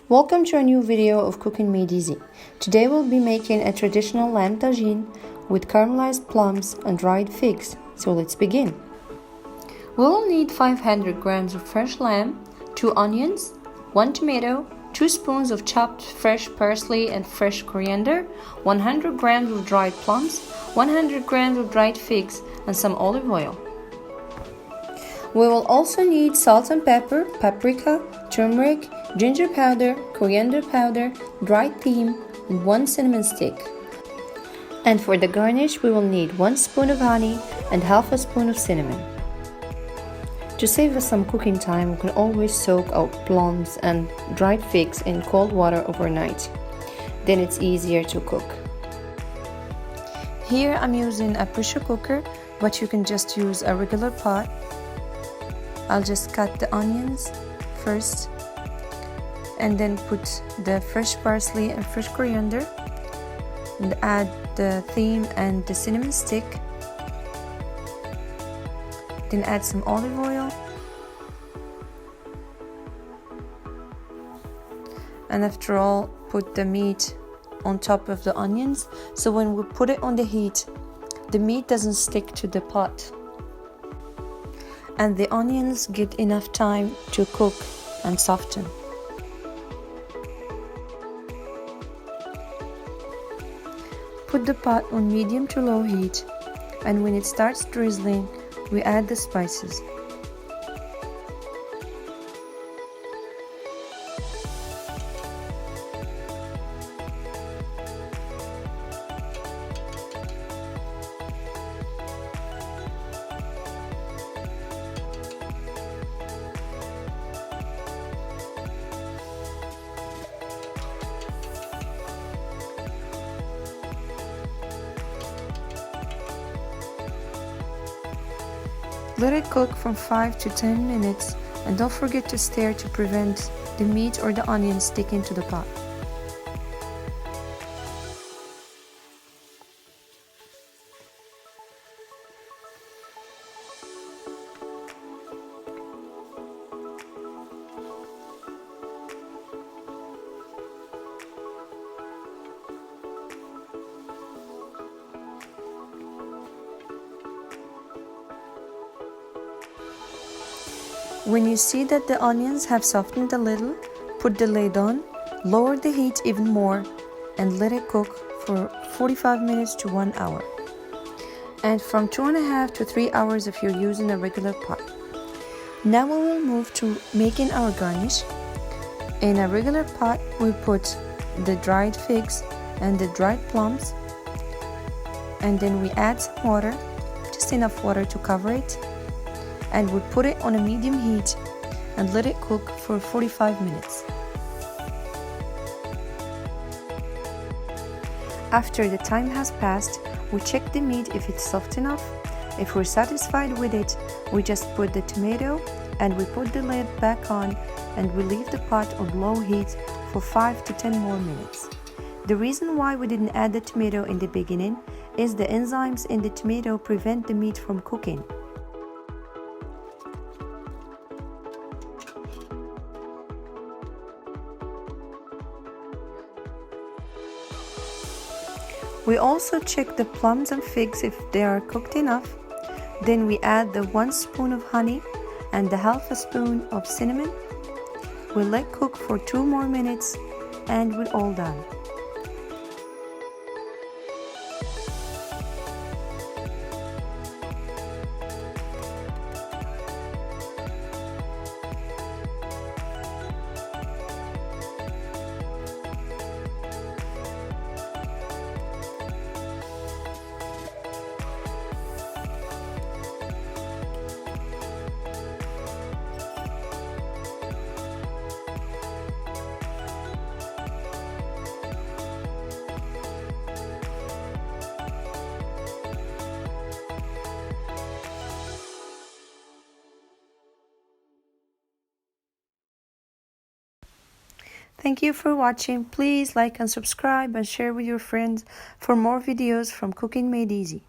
Welcome to a new video of Cooking Made Easy. Today we'll be making a traditional lamb tajin with caramelized plums and dried figs. So let's begin. We'll need 500 grams of fresh lamb, 2 onions, 1 tomato, 2 spoons of chopped fresh parsley and fresh coriander, 100 grams of dried plums, 100 grams of dried figs, and some olive oil. We will also need salt and pepper, paprika, turmeric, ginger powder, coriander powder, dried thyme, and 1 cinnamon stick. And for the garnish, we will need 1 spoon of honey and half a spoon of cinnamon. To save us some cooking time, we can always soak our plums and dried figs in cold water overnight. Then it's easier to cook. Here I'm using a pressure cooker, but you can just use a regular pot. I'll just cut the onions first and then put the fresh parsley and fresh coriander and add the thyme and the cinnamon stick. Then add some olive oil and after all put the meat on top of the onions, so when we put it on the heat the meat doesn't stick to the pot and the onions get enough time to cook and soften. Put the pot on medium to low heat, and when it starts drizzling, we add the spices. Let it cook from 5 to 10 minutes and don't forget to stir to prevent the meat or the onions sticking to the pot. When you see that the onions have softened a little, put the lid on, lower the heat even more, and let it cook for 45 minutes to 1 hour. And from 2.5 to 3 hours if you're using a regular pot. Now we will move to making our garnish. In a regular pot, we put the dried figs and the dried plums, and then we add some water, just enough water to cover it. And we put it on a medium heat and let it cook for 45 minutes. After the time has passed, we check the meat if it's soft enough. If we're satisfied with it, we just put the tomato and we put the lid back on and we leave the pot on low heat for 5 to 10 more minutes. The reason why we didn't add the tomato in the beginning is the enzymes in the tomato prevent the meat from cooking. We also check the plums and figs if they are cooked enough. Then we add the 1 spoon of honey and the half a spoon of cinnamon. We let cook for 2 more minutes and we're all done. Thank you for watching. Please like and subscribe and share with your friends for more videos from Cooking Made Easy.